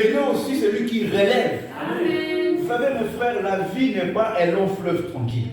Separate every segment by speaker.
Speaker 1: Il est aussi celui qui relève.
Speaker 2: Amen.
Speaker 1: Vous savez, mes frères, la vie n'est pas un long fleuve tranquille.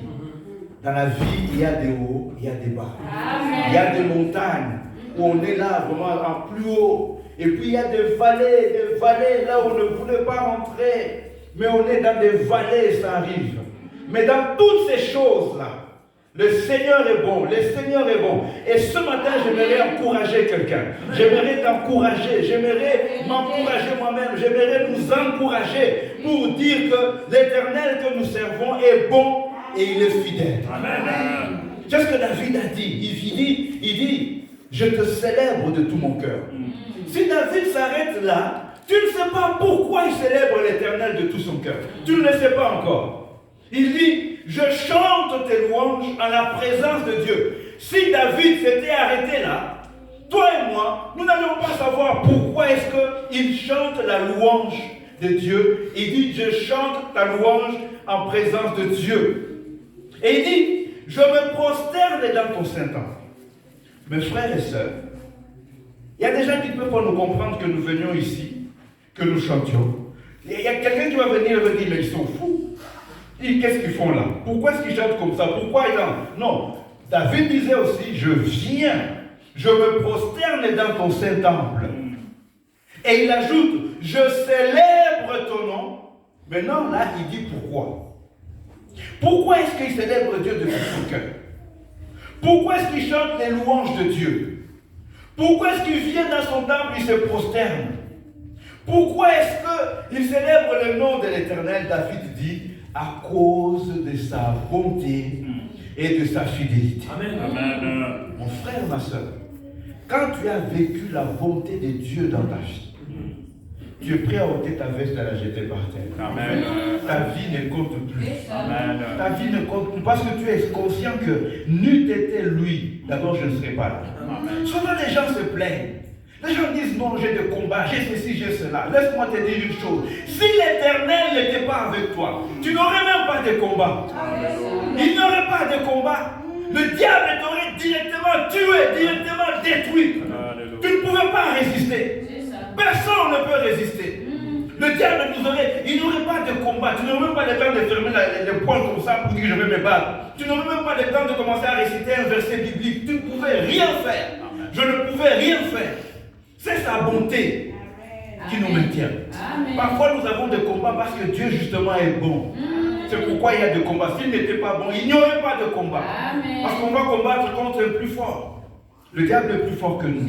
Speaker 1: Dans la vie, il y a des hauts, il y a des bas.
Speaker 2: Amen.
Speaker 1: Il y a des montagnes où on est là vraiment en plus haut. Et puis il y a des vallées là où on ne voulait pas rentrer. Mais on est dans des vallées, ça arrive. Mais dans toutes ces choses-là, le Seigneur est bon, le Seigneur est bon. Et ce matin, j'aimerais encourager quelqu'un. J'aimerais t'encourager, j'aimerais m'encourager moi-même, j'aimerais nous encourager pour dire que l'Éternel que nous servons est bon et il est fidèle.
Speaker 3: Amen.
Speaker 1: Qu'est-ce que David a dit? Il dit, je te célèbre de tout mon cœur. Si David s'arrête là, tu ne sais pas pourquoi il célèbre l'Éternel de tout son cœur. Tu ne le sais pas encore. Il dit, je chante tes louanges en la présence de Dieu. Si David s'était arrêté là, toi et moi, nous n'allions pas savoir pourquoi est-ce qu'il chante la louange de Dieu. Il dit, je chante ta louange en présence de Dieu. Et il dit, je me prosterne dans ton Saint-Temple. Mes frères et sœurs, il y a des gens qui ne peuvent pas nous comprendre que nous venions ici, que nous chantions. Il y a quelqu'un qui va venir et va dire, mais ils sont fous. Qu'est-ce qu'ils font là? Pourquoi est-ce qu'ils chantent comme ça? Pourquoi ils en... Non, David disait aussi, je viens, je me prosterne dans ton Saint-Temple. Et il ajoute, je célèbre ton nom. Maintenant, là, il dit pourquoi. Pourquoi est-ce qu'il célèbre Dieu de tout son cœur? Pourquoi est-ce qu'il chante les louanges de Dieu? Pourquoi est-ce qu'il vient dans son temple et se prosterne? Pourquoi est-ce qu'il célèbre le nom de l'Éternel? David dit, à cause de sa bonté et de sa fidélité.
Speaker 3: Amen. Amen.
Speaker 1: Mon frère, ma soeur, quand tu as vécu la bonté de Dieu dans ta vie, tu es prêt à ôter ta veste et à la jeter par terre.
Speaker 3: Amen.
Speaker 1: Ta vie ne compte plus.
Speaker 3: Amen.
Speaker 1: Ta vie ne compte plus parce que tu es conscient que n'eût été lui, d'abord je ne serais pas là.
Speaker 3: Amen.
Speaker 1: Souvent les gens se plaignent. Les gens disent non, j'ai des combats, j'ai ceci, j'ai cela. Laisse-moi te dire une chose. Si l'Éternel n'était pas avec toi, tu n'aurais même pas de combat. Il n'y aurait pas de combat. Le diable t'aurait directement tué, directement détruit. Tu ne pouvais pas résister. Personne ne peut résister. Le diable il n'aurait pas de combat. Tu n'aurais même pas le temps de fermer les poings comme ça pour dire je vais me battre. Tu n'aurais même pas le temps de commencer à réciter un verset biblique. Tu ne pouvais rien faire. Je ne pouvais rien faire. C'est sa bonté qui nous maintient. Amen. Parfois nous avons des combats parce que Dieu justement est bon. C'est pourquoi il y a des combats. S'il n'était pas bon, il n'y aurait pas de combat. Amen. Parce qu'on va combattre contre le plus fort. Le diable est plus fort que nous.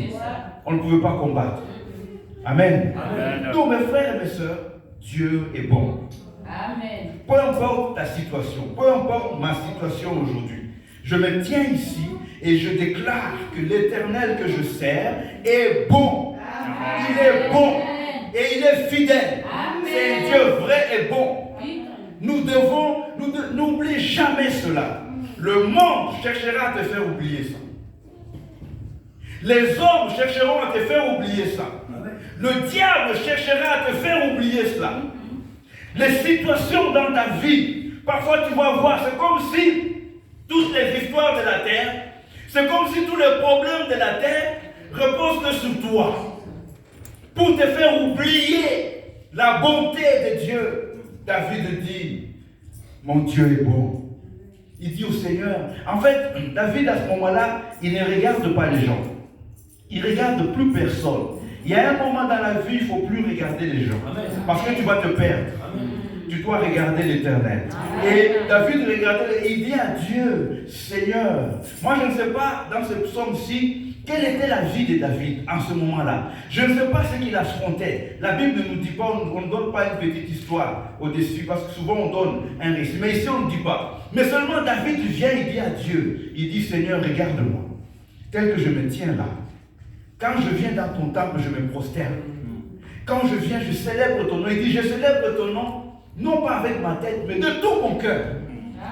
Speaker 1: On ne pouvait pas combattre. Amen. Amen. Donc mes frères et mes sœurs, Dieu est bon. Amen. Peu importe ta situation, peu importe ma situation aujourd'hui, je me tiens ici et je déclare que l'Éternel que je sers est bon. Amen. Il est bon et il est fidèle. C'est un Dieu vrai et bon. Nous devons, n'oubliez jamais cela. Le monde cherchera à te faire oublier ça. Les hommes chercheront à te faire oublier ça. Le diable cherchera à te faire oublier cela. Les situations dans ta vie, parfois tu vas voir, c'est comme si toutes les histoires de la terre, c'est comme si tous les problèmes de la terre reposent que sur toi. Pour te faire oublier la bonté de Dieu. David dit, mon Dieu est bon. Il dit au Seigneur, en fait, David à ce moment-là, il ne regarde pas les gens. Il ne regarde plus personne. Il y a un moment dans la vie, il ne faut plus regarder les gens. Parce que tu vas te perdre. Tu dois regarder l'Éternel. Et David regardait, et il dit à Dieu, Seigneur, moi je ne sais pas dans ce psaume-ci, quelle était la vie de David en ce moment-là. Je ne sais pas ce qu'il affrontait. La Bible ne nous dit pas, on ne donne pas une petite histoire au-dessus, parce que souvent on donne un récit. Mais ici on ne dit pas. Mais seulement David vient, il dit à Dieu, il dit, Seigneur, regarde-moi, tel que je me tiens là. Quand je viens dans ton temple, je me prosterne. Quand je viens, je célèbre ton nom. Il dit, je célèbre ton nom, non pas avec ma tête, mais de tout mon cœur.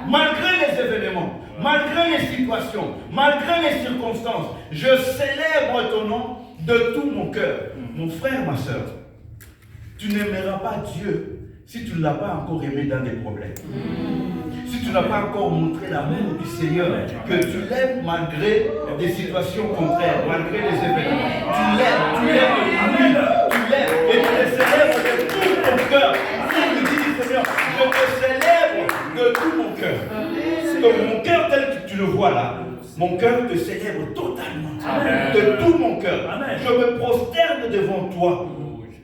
Speaker 1: Malgré les événements, malgré les situations, malgré les circonstances, je célèbre ton nom de tout mon cœur. Mon frère, ma soeur, tu n'aimeras pas Dieu si tu ne l'as pas encore aimé dans des problèmes. Si tu n'as pas encore montré l'amour du Seigneur, que tu l'aimes malgré des situations contraires, malgré les événements. Tu l'aimes, tu l'aimes, et tu l'aimes, et tu le célèbres de sois là, mon cœur te célèbre totalement.
Speaker 2: Amen.
Speaker 1: De tout mon cœur.
Speaker 2: Amen.
Speaker 1: Je me prosterne devant toi.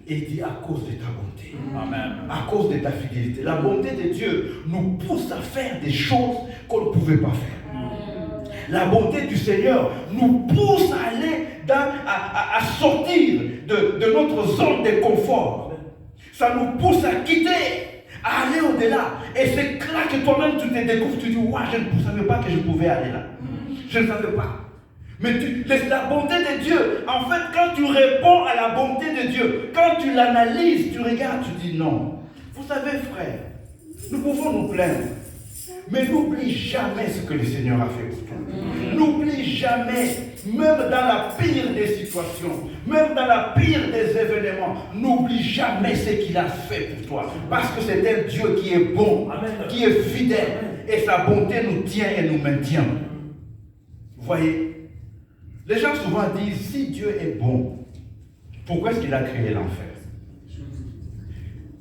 Speaker 1: Et dis à cause de ta bonté.
Speaker 2: Amen.
Speaker 1: À cause de ta fidélité. La bonté de Dieu nous pousse à faire des choses qu'on ne pouvait pas faire. La bonté du Seigneur nous pousse à aller à sortir de notre zone de confort. Ça nous pousse à quitter, à aller au-delà. Et c'est là que toi-même tu te découvres, tu dis, ouais, je ne savais pas que je pouvais aller là. Je ne savais pas. Mais la bonté de Dieu, en fait, quand tu réponds à la bonté de Dieu, quand tu l'analyses, tu regardes, tu dis non. Vous savez, frère, nous pouvons nous plaindre, mais n'oublie jamais ce que le Seigneur a fait pour toi. N'oublie jamais, même dans la pire des situations, même dans la pire des événements, n'oublie jamais ce qu'il a fait pour toi. Parce que c'est un Dieu qui est bon, qui est fidèle, et sa bonté nous tient et nous maintient. Vous voyez? Les gens souvent disent, si Dieu est bon, pourquoi est-ce qu'il a créé l'enfer?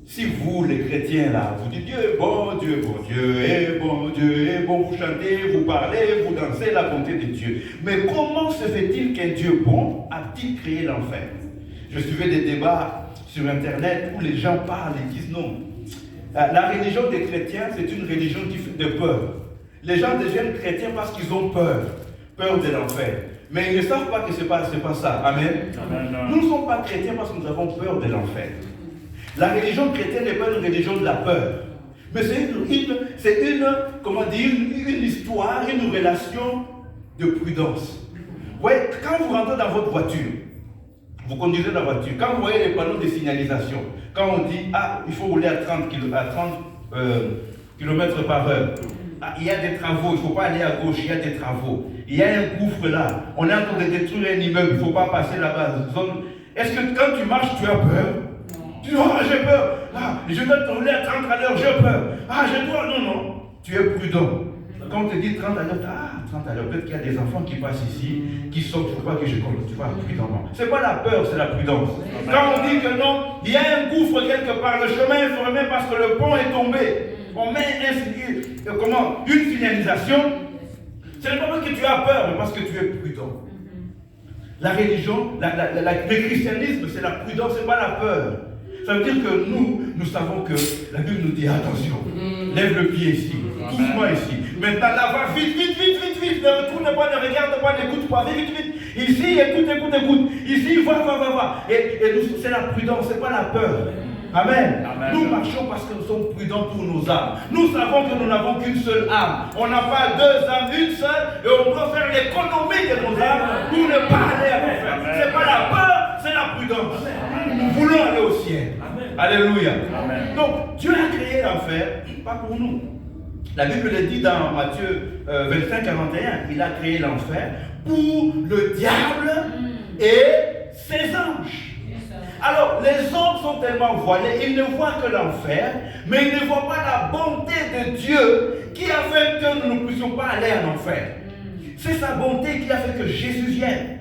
Speaker 1: Si vous, les chrétiens, là, vous dites Dieu est bon, Dieu est bon, Dieu est bon, Dieu est bon, vous chantez, vous parlez, vous dansez la bonté de Dieu. Mais comment se fait-il qu'un Dieu bon a-t-il créé l'enfer? Je suivais des débats sur Internet où les gens parlent et disent non. La religion des chrétiens, c'est une religion qui fait de peur. Les gens deviennent chrétiens parce qu'ils ont peur de l'enfer. Mais ils ne savent pas que ce n'est pas ça. Amen. Amen. Nous ne sommes pas chrétiens parce que nous avons peur de l'enfer. La religion chrétienne n'est pas une religion de la peur. Mais c'est une histoire, une relation de prudence. Ouais, quand vous rentrez dans votre voiture, vous conduisez la voiture, quand vous voyez les panneaux de signalisation, quand on dit, ah, il faut rouler à 30 km par heure, ah, il y a des travaux, il ne faut pas aller à gauche, il y a des travaux. Il y a un gouffre là, on est en train de détruire un immeuble, il ne faut pas passer là-bas. Est-ce que quand tu marches, tu as peur? Tu dis, ah, j'ai peur. Ah, je dois te rouler à 30 à l'heure, j'ai peur. Ah, je dois. Non. Tu es prudent. Quand on te dit 30 à l'heure, 30 à l'heure, peut-être qu'il y a des enfants qui passent ici, qui sortent, il ne faut pas que je compte. Tu vas prudemment. Ce n'est pas la peur, c'est la prudence. Quand on dit que non, il y a un gouffre quelque part, le chemin est fermé parce que le pont est tombé. On met une signalisation. Ce n'est pas parce que tu as peur, mais parce que tu es prudent. La religion, le christianisme, c'est la prudence, ce n'est pas la peur. Ça veut dire que nous savons que la Bible nous dit attention, lève le pied ici, doucement ici. Maintenant là, va vite, ne retourne pas, ne regarde pas, n'écoute pas, vite. Ici, écoute. Ici, va. Et nous, c'est la prudence, ce n'est pas la peur. Amen. Nous marchons parce que nous sommes prudents pour nos âmes. Nous savons que nous n'avons qu'une seule âme. On n'a pas deux âmes, une seule, et on doit faire l'économie de nos âmes pour ne pas aller à l'enfer. Ce n'est pas la peur, c'est la prudence. Nous voulons aller au ciel. Alléluia. Amen. Donc, Dieu a créé l'enfer, pas pour nous. La Bible le dit dans Matthieu 25, 41, il a créé l'enfer pour le diable et ses anges. Alors, les hommes sont tellement voilés, ils ne voient que l'enfer, mais ils ne voient pas la bonté de Dieu qui a fait que nous ne puissions pas aller en enfer. C'est sa bonté qui a fait que Jésus vienne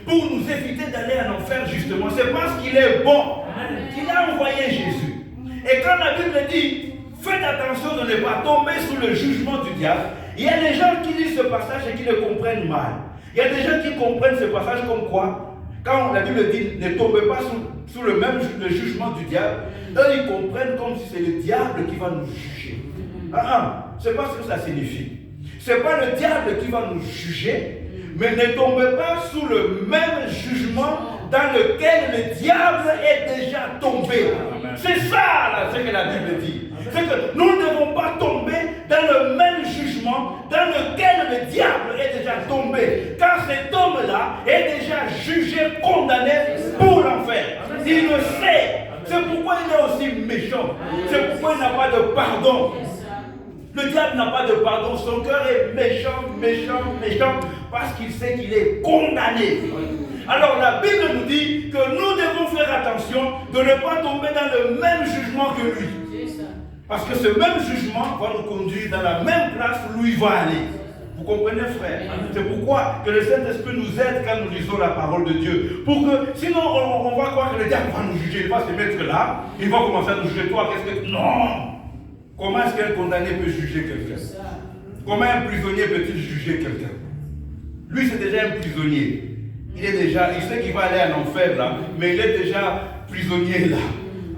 Speaker 1: pour nous éviter d'aller en enfer, justement. C'est parce qu'il est bon qu'il a envoyé Jésus. Et quand la Bible dit, faites attention de ne pas tomber sous le jugement du diable, il y a des gens qui lisent ce passage et qui le comprennent mal. Il y a des gens qui comprennent ce passage comme quoi, quand la Bible dit ne tombez pas sous le jugement du diable, eux ils comprennent comme si c'est le diable qui va nous juger. C'est pas ce que ça signifie. C'est pas le diable qui va nous juger, mais ne tombez pas sous le même jugement dans lequel le diable est déjà tombé. C'est ça là, ce que la Bible dit. C'est que nous ne devons pas tomber dans le même jugement dans lequel le diable est déjà tombé. Car cet homme-là est déjà jugé, condamné pour l'enfer. Il le sait. C'est pourquoi il est aussi méchant. C'est pourquoi il n'a pas de pardon. Le diable n'a pas de pardon. Son cœur est méchant, parce qu'il sait qu'il est condamné. Alors la Bible nous dit que nous devons faire attention de ne pas tomber dans le même jugement que lui. Parce que ce même jugement va nous conduire dans la même place où il va aller. Vous comprenez, frère? C'est pourquoi que le Saint-Esprit nous aide quand nous lisons la parole de Dieu. Pour que, sinon, on va croire que le diable va nous juger. Il va se mettre là, il va commencer à nous juger. Toi, qu'est-ce que... Non! Comment est-ce qu'un condamné peut juger quelqu'un? Comment un prisonnier peut-il juger quelqu'un? Lui, c'est déjà un prisonnier. Il sait qu'il va aller en enfer là, mais il est déjà prisonnier là.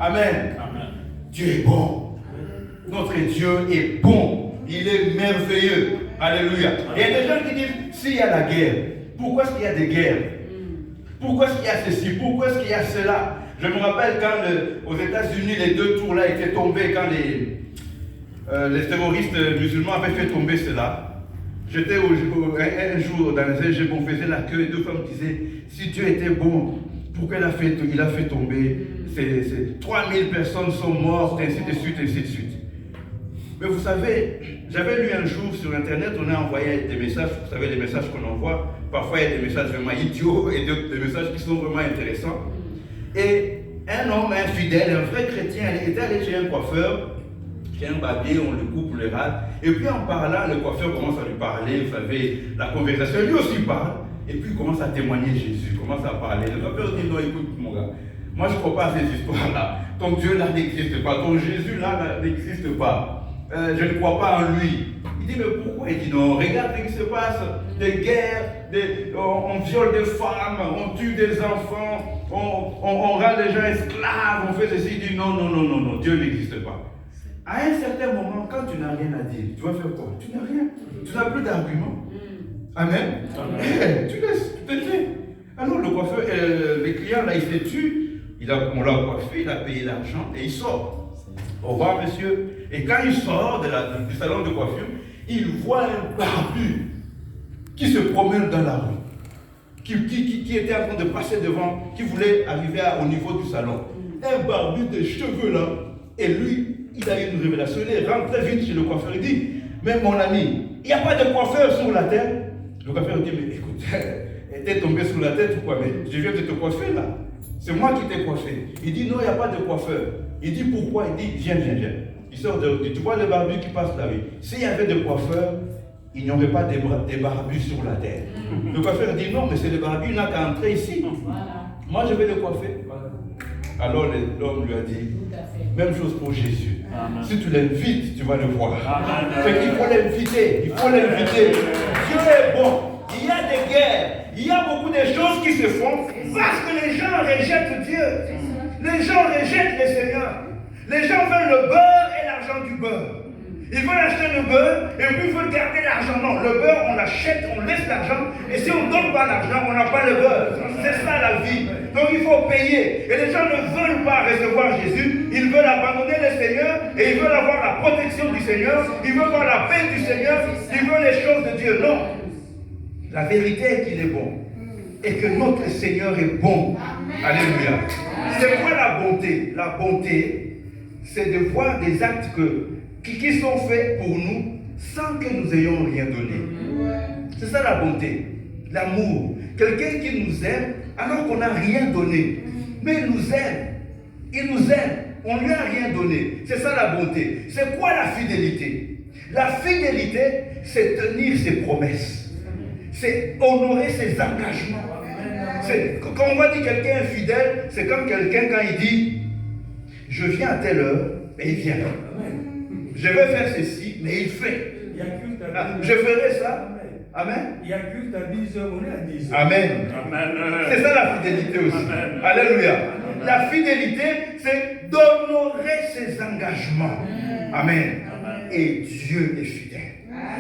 Speaker 1: Amen. Amen. Dieu est bon. Notre Dieu est bon. Il est merveilleux. Alléluia. Il y a des gens qui disent, s'il y a la guerre, pourquoi est-ce qu'il y a des guerres? Pourquoi est-ce qu'il y a ceci? Pourquoi est-ce qu'il y a cela? Je me rappelle quand aux États-Unis, les 2 tours là étaient tombés, quand les terroristes musulmans avaient fait tomber cela. J'étais un jour dans les EG, on faisait la queue et 2 femmes disaient, si Dieu était bon, pourquoi il a fait tomber 3000 personnes sont mortes, ainsi de suite, ainsi de suite. Mais vous savez, j'avais lu un jour sur Internet, on a envoyé des messages, vous savez, les messages qu'on envoie, parfois il y a des messages vraiment idiots et des messages qui sont vraiment intéressants. Et un homme, un fidèle, un vrai chrétien, il était allé chez un coiffeur, chez un barbier, on le coupe, on le rate. Et puis en parlant, le coiffeur commence à lui parler, vous savez, la conversation, lui aussi parle. Et puis il commence à témoigner Jésus, commence à parler. Le coiffeur dit, non, écoute mon gars, moi je ne crois pas à ces histoires-là. Ton Dieu là n'existe pas, ton Jésus là n'existe pas. Je ne crois pas en lui. Il dit, mais pourquoi? Il dit, non, regarde ce qui se passe, des guerres, on viole des femmes, on tue des enfants, on rend les gens esclaves, on fait ceci. Il dit, non, Dieu n'existe pas. À un certain moment, quand tu n'as rien à dire, tu vas faire quoi? Tu n'as rien. Tu n'as plus d'argument. Amen. Tu laisses, tu te tais. Alors le coiffeur, le client là, il s'est tué, on l'a coiffé, il a payé l'argent et il sort. Au revoir monsieur. Et quand il sort du salon de coiffure, il voit un barbu qui se promène dans la rue, qui était en train de passer devant, qui voulait arriver au niveau du salon. Un barbu de cheveux là, et lui, il a eu une révélation, il est rentré vite chez le coiffeur, il dit, mais mon ami, il n'y a pas de coiffeur sur la terre. Le coiffeur dit, mais écoute, t'es tombé sur la tête ou quoi? Mais je viens de te coiffer là. C'est moi qui t'ai coiffé. Il dit, non, il n'y a pas de coiffeur. Il dit, pourquoi? Il dit, viens. Il sort tu vois le barbu qui passe là, oui. S'il y avait des coiffeurs, il n'y aurait pas des barbus sur la terre. Le coiffeur dit, non, mais c'est le barbu, il n'a qu'à entrer ici. Voilà. Moi, je vais le coiffer. Voilà. Alors l'homme lui a dit, même chose pour Jésus. Amen. Si tu l'invites, tu vas le voir. Fait qu'il faut l'inviter. Il faut l'inviter. Dieu est bon. Il y a des guerres. Il y a beaucoup de choses qui se font parce que les gens rejettent Dieu. Les gens rejettent le Seigneur. Les gens veulent le beurre et l'argent du beurre. Ils veulent acheter le beurre et puis ils veulent garder l'argent. Non, le beurre, on l'achète, on laisse l'argent. Et si on ne donne pas l'argent, on n'a pas le beurre. C'est ça la vie. Donc il faut payer. Et les gens ne veulent pas recevoir Jésus. Ils veulent abandonner le Seigneur et ils veulent avoir la protection du Seigneur. Ils veulent avoir la paix du Seigneur. Ils veulent les choses de Dieu. Non. La vérité est qu'il est bon. Et que notre Seigneur est bon. Alléluia. C'est quoi la bonté? La bonté, c'est de voir des actes qui sont faits pour nous sans que nous ayons rien donné. C'est ça la bonté. L'amour. Quelqu'un qui nous aime alors qu'on n'a rien donné. Mais il nous aime. Il nous aime. On ne lui a rien donné. C'est ça la bonté. C'est quoi la fidélité? La fidélité, c'est tenir ses promesses. C'est honorer ses engagements. Quand on va dire quelqu'un est fidèle, c'est comme quelqu'un quand il dit je viens à telle heure, et il vient. Je vais faire ceci, mais il fait. Je ferai ça. Amen.
Speaker 2: Il y a culte à 10 heures, on est à 10 heures.
Speaker 1: Amen. C'est ça la fidélité aussi. Amen. Alléluia. Amen. La fidélité, c'est d'honorer ses engagements. Amen. Amen. Et Dieu est fidèle.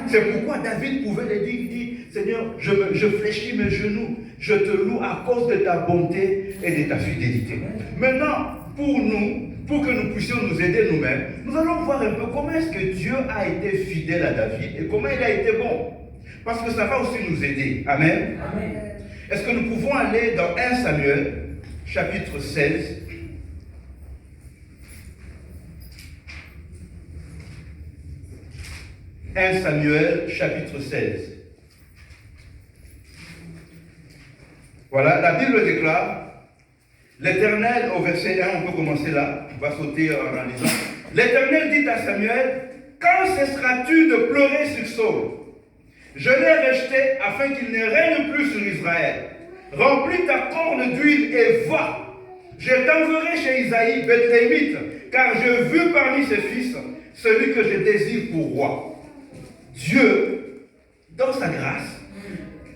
Speaker 1: C'est pourquoi David pouvait le dire, il dit, Seigneur, je fléchis mes genoux, je te loue à cause de ta bonté et de ta fidélité. Maintenant, pour nous, pour que nous puissions nous aider nous-mêmes, nous allons voir un peu comment est-ce que Dieu a été fidèle à David et comment il a été bon. Parce que ça va aussi nous aider. Amen. Amen. Est-ce que nous pouvons aller dans 1 Samuel, chapitre 16. « 1 Samuel, chapitre 16. Voilà, la Bible déclare, l'Éternel, au verset 1, on peut commencer là, on va sauter en lisant. L'Éternel dit à Samuel, quand cesseras-tu de pleurer sur Saul? Je l'ai rejeté afin qu'il ne règne plus sur Israël. Remplis ta corne d'huile et va. Je t'enverrai chez Isaïe, Bethlémite, car j'ai vu parmi ses fils celui que je désire pour roi. Dieu, dans sa grâce,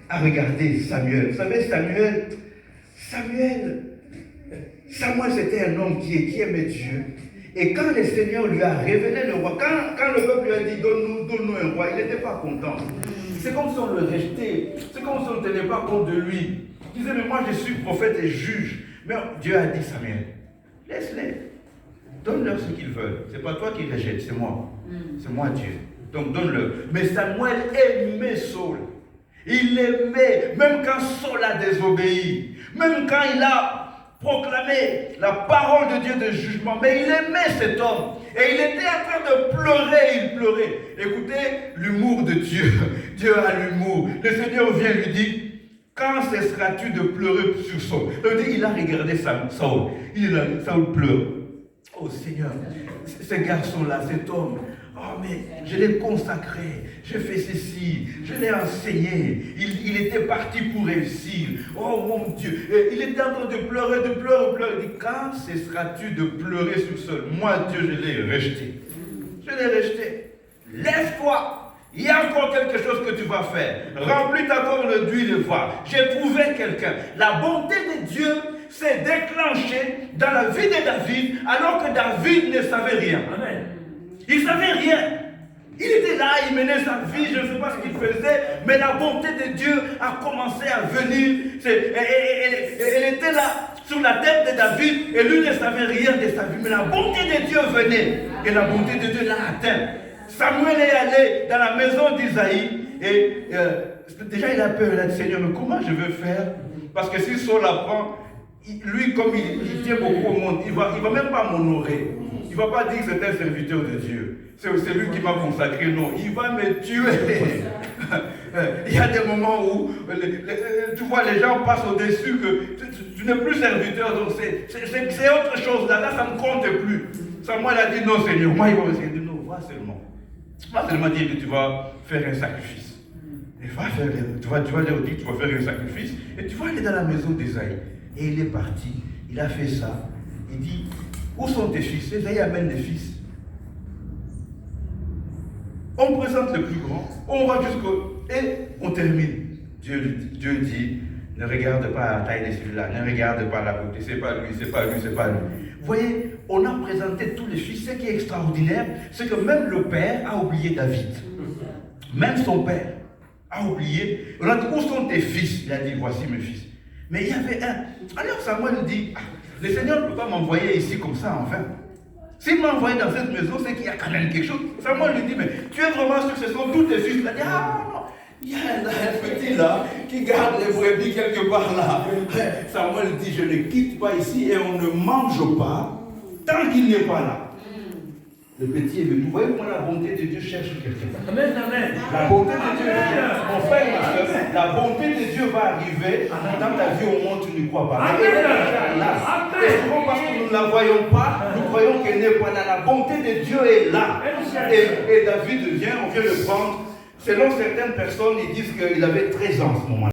Speaker 1: a regardé Samuel. Vous savez, Samuel, c'était un homme qui aimait Dieu. Et quand le Seigneur lui a révélé le roi, quand le peuple lui a dit donne-nous un roi, il n'était pas content. C'est comme si on le rejetait. C'est comme si on ne tenait pas compte de lui. Il disait, mais moi je suis prophète et juge. Mais Dieu a dit, Samuel, laisse-les. Donne-leur ce qu'ils veulent. Ce n'est pas toi qui rejettes, c'est moi. C'est moi Dieu. Donc donne-leur. Mais Samuel aimait Saul. Il l'aimait, même quand Saul a désobéi. Même quand il a proclamé la parole de Dieu de jugement. Mais il aimait cet homme. Et il était en train de pleurer, il pleurait. Écoutez, l'humour de Dieu. Dieu a l'humour. Le Seigneur vient lui dire, quand cesseras-tu de pleurer sur Saul? Il a regardé Saul. Saul pleure. Oh Seigneur, ce garçon-là, cet homme, oh mais je l'ai consacré, j'ai fait ceci, je l'ai enseigné, il était parti pour réussir. Oh mon Dieu, il était en train de pleurer. Il dit, quand cesseras-tu de pleurer sur Saul? Moi Dieu, je l'ai rejeté. Lève-toi. Il y a encore quelque chose que tu vas faire. Remplis ta corne d'huile et vois. J'ai trouvé quelqu'un. La bonté de Dieu s'est déclenchée dans la vie de David, alors que David ne savait rien. Amen. Il ne savait rien. Il était là, il menait sa vie, je ne sais pas ce qu'il faisait, mais la bonté de Dieu a commencé à venir. Elle était là, sur la tête de David, et lui ne savait rien de sa vie. Mais la bonté de Dieu venait, et la bonté de Dieu l'a atteint. Samuel est allé dans la maison d'Isaïe, et déjà il a peur, il a dit, Seigneur, mais comment je vais faire? Parce que si Saul apprend, lui, comme il tient beaucoup au monde, il ne va même pas m'honorer. Il ne va pas dire que c'est un serviteur de Dieu. C'est lui qui m'a consacré. Non, il va me tuer. Il y a des moments où tu vois les gens passent au-dessus que tu n'es plus serviteur. Donc c'est autre chose. Là, ça ne compte plus. Samuel a dit non, Seigneur. Moi, il va essayer de dire non, va seulement. Va seulement dire que tu vas faire un sacrifice. Et tu vas leur dire que tu vas faire un sacrifice. Et tu vas aller dans la maison d'Isaïe. Et il est parti. Il a fait ça. Il dit, où sont tes fils? Isaïe amène des fils. On présente le plus grand, on va jusqu'au... Et on termine. Dieu dit, ne regarde pas la taille de celui-là, ne regarde pas la beauté, c'est pas lui, c'est pas lui, c'est pas lui. Vous voyez, on a présenté tous les fils. Ce qui est extraordinaire, c'est que même le père a oublié David. Même son père a oublié. On a dit, où sont tes fils? Il a dit, voici mes fils. Mais il y avait un. Alors Samuel dit, le Seigneur ne peut pas m'envoyer ici comme ça, enfin. S'il m'a envoyé dans cette maison, c'est qu'il y a quand même quelque chose. Samuel lui dit, mais tu es vraiment sûr que ce sont tous tes fils? Il a dit, non, il y a un petit là qui garde les brebis quelque part là. Samuel dit, je ne quitte pas ici et on ne mange pas tant qu'il n'est pas là. Le petit est venu. Vous voyez comment la bonté de Dieu cherche quelqu'un. Amen, amen. La bonté de Dieu, mon frère et ma soeur, la bonté de Dieu va arriver dans ta vie au moment où tu ne crois pas. Amen. Et souvent parce que nous ne la voyons pas, nous croyons qu'elle n'est pas là. La bonté de Dieu est là. Et David vient, on vient le prendre. Selon certaines personnes, ils disent qu'il avait 13 ans en ce moment-là.